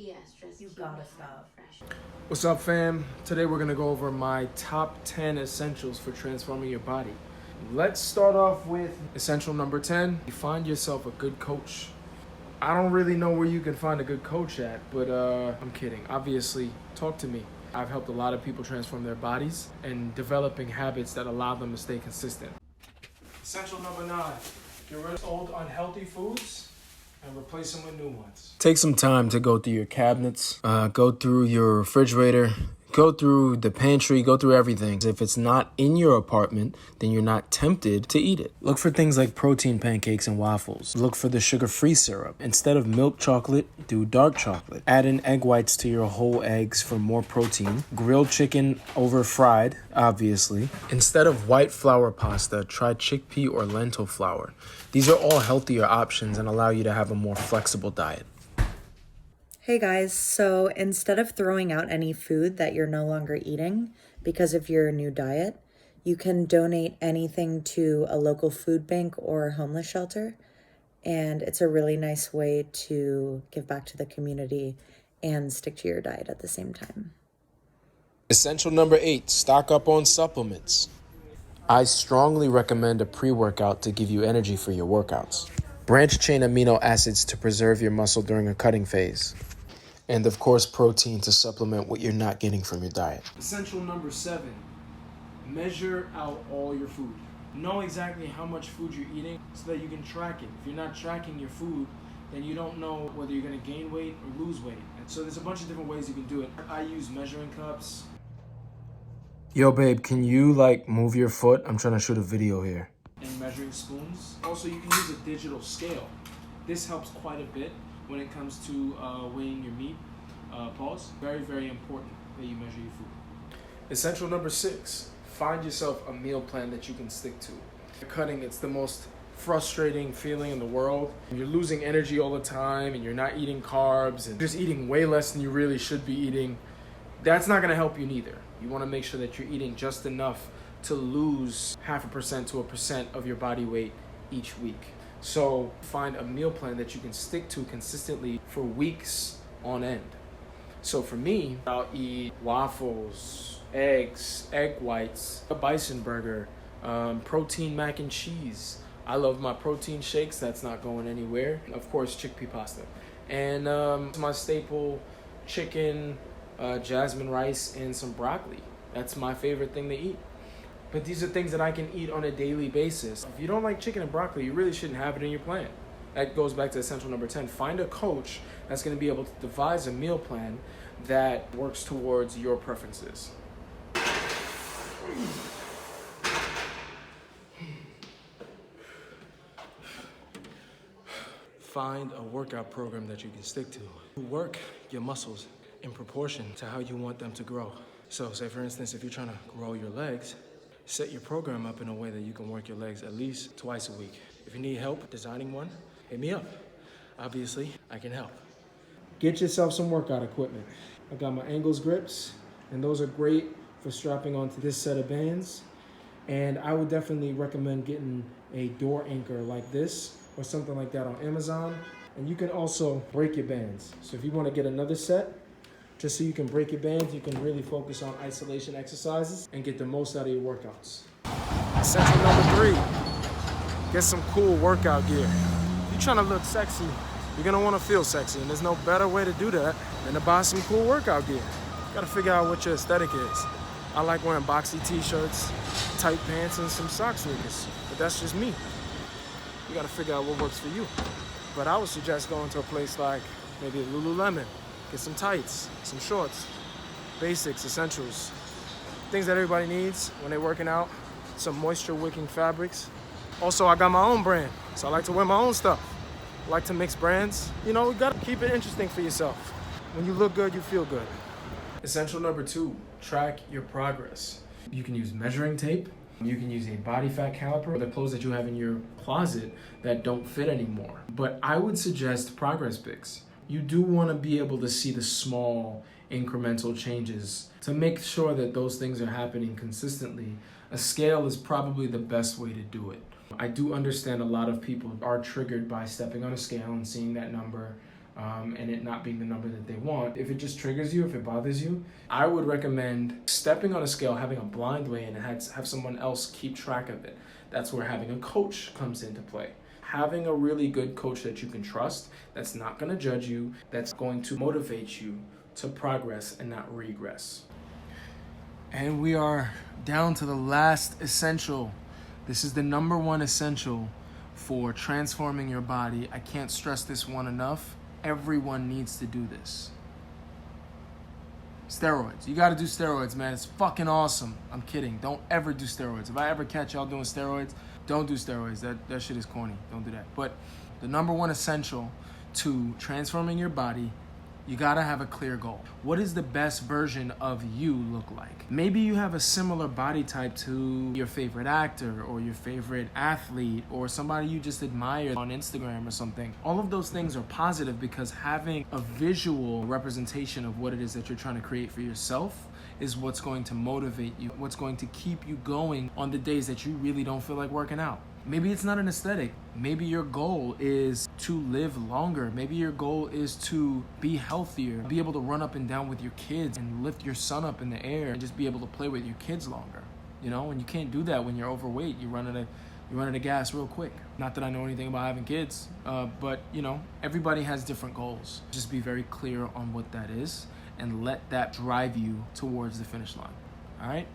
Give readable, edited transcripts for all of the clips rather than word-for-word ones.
You gotta stop. What's up, fam? Today we're gonna go over my top 10 essentials for transforming your body. Let's start off with essential number 10. You find yourself a good coach. I don't really know where you can find a good coach at, but I'm kidding. Obviously, talk to me. I've helped a lot of people transform their bodies and developing habits that allow them to stay consistent. Essential number 9. Get rid of old unhealthy foods and replace them with new ones. Take some time to go through your cabinets, go through your refrigerator, go through the pantry, go through everything. If it's not in your apartment, then you're not tempted to eat it. Look for things like protein pancakes and waffles. Look for the sugar-free syrup. Instead of milk chocolate, do dark chocolate. Add in egg whites to your whole eggs for more protein. Grilled chicken over fried, obviously. Instead of white flour pasta, try chickpea or lentil flour. These are all healthier options and allow you to have a more flexible diet. Hey guys, so instead of throwing out any food that you're no longer eating because of your new diet, you can donate anything to a local food bank or homeless shelter. And it's a really nice way to give back to the community and stick to your diet at the same time. Essential number 8, stock up on supplements. I strongly recommend a pre-workout to give you energy for your workouts. Branched chain amino acids to preserve your muscle during a cutting phase. And of course, protein to supplement what you're not getting from your diet. Essential number 7, measure out all your food. Know exactly how much food you're eating so that you can track it. If you're not tracking your food, then you don't know whether you're gonna gain weight or lose weight. And so there's a bunch of different ways you can do it. I use measuring cups. Yo, babe, can you move your foot? I'm trying to shoot a video here. And measuring spoons. Also, you can use a digital scale. This helps quite a bit when it comes to weighing your meat. Pause. Very, very important that you measure your food. Essential number 6, find yourself a meal plan that you can stick to. Cutting, it's the most frustrating feeling in the world. You're losing energy all the time and you're not eating carbs and just eating way less than you really should be eating. That's not gonna help you neither. You wanna make sure that you're eating just enough to lose 0.5% to 1% of your body weight each week. So find a meal plan that you can stick to consistently for weeks on end. So for me, I'll eat waffles, eggs, egg whites, a bison burger, protein mac and cheese. I love my protein shakes. That's not going anywhere. Of course, chickpea pasta. And my staple chicken, jasmine rice, and some broccoli. That's my favorite thing to eat. But these are things that I can eat on a daily basis. If you don't like chicken and broccoli, you really shouldn't have it in your plan. That goes back to essential number 10. Find a coach that's going to be able to devise a meal plan that works towards your preferences. Find a workout program that you can stick to. Work your muscles in proportion to how you want them to grow. So say for instance, if you're trying to grow your legs, set your program up in a way that you can work your legs at least twice a week. If you need help designing one, hit me up. Obviously, I can help. Get yourself some workout equipment. I got my Angles grips, and those are great for strapping onto this set of bands. And I would definitely recommend getting a door anchor like this or something like that on Amazon. And you can also break your bands. So if you want to get another set, just so you can break your bands, you can really focus on isolation exercises and get the most out of your workouts. Essential number 3, get some cool workout gear. If you're trying to look sexy, you're gonna wanna feel sexy, and there's no better way to do that than to buy some cool workout gear. You gotta figure out what your aesthetic is. I like wearing boxy t-shirts, tight pants, and some sock sneakers, but that's just me. You gotta figure out what works for you. But I would suggest going to a place like maybe Lululemon. Get some tights, some shorts, basics, essentials, things that everybody needs when they're working out, some moisture-wicking fabrics. Also, I got my own brand, so I like to wear my own stuff. I like to mix brands. You know, you gotta keep it interesting for yourself. When you look good, you feel good. Essential number 2, track your progress. You can use measuring tape. You can use a body fat caliper, or the clothes that you have in your closet that don't fit anymore. But I would suggest progress pics. You do want to be able to see the small incremental changes to make sure that those things are happening consistently. A scale is probably the best way to do it. I do understand a lot of people are triggered by stepping on a scale and seeing that number. and it not being the number that they want. If it just triggers you, if it bothers you, I would recommend stepping on a scale, having a blind weigh in, and have someone else keep track of it. That's where having a coach comes into play. Having a really good coach that you can trust, that's not going to judge you, that's going to motivate you to progress and not regress. And we are down to the last essential. This is the number one essential for transforming your body. I can't stress this one enough. Everyone needs to do this. Steroids. You got to do steroids, man. It's fucking awesome. I'm kidding. Don't ever do steroids. If I ever catch y'all doing steroids, don't do steroids. That shit is corny. Don't do that. But the number one essential to transforming your body, you gotta have a clear goal. What does the best version of you look like? Maybe you have a similar body type to your favorite actor or your favorite athlete or somebody you just admire on Instagram or something. All of those things are positive because having a visual representation of what it is that you're trying to create for yourself is what's going to motivate you, what's going to keep you going on the days that you really don't feel like working out. Maybe it's not an aesthetic. Maybe your goal is to live longer. Maybe your goal is to be healthier, be able to run up and down with your kids and lift your son up in the air and just be able to play with your kids longer. You know, and you can't do that when you're overweight. You run out of gas real quick. Not that I know anything about having kids, but you know, everybody has different goals. Just be very clear on what that is and let that drive you towards the finish line. All right?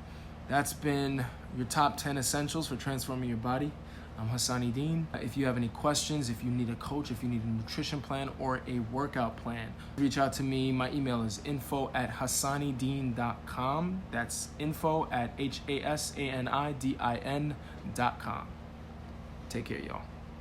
That's been your top 10 essentials for transforming your body. I'm Hassani Dean. If you have any questions, if you need a coach, if you need a nutrition plan or a workout plan, reach out to me. My email is info@hassanidean.com. That's info@HASANIDIN.com. Take care, y'all.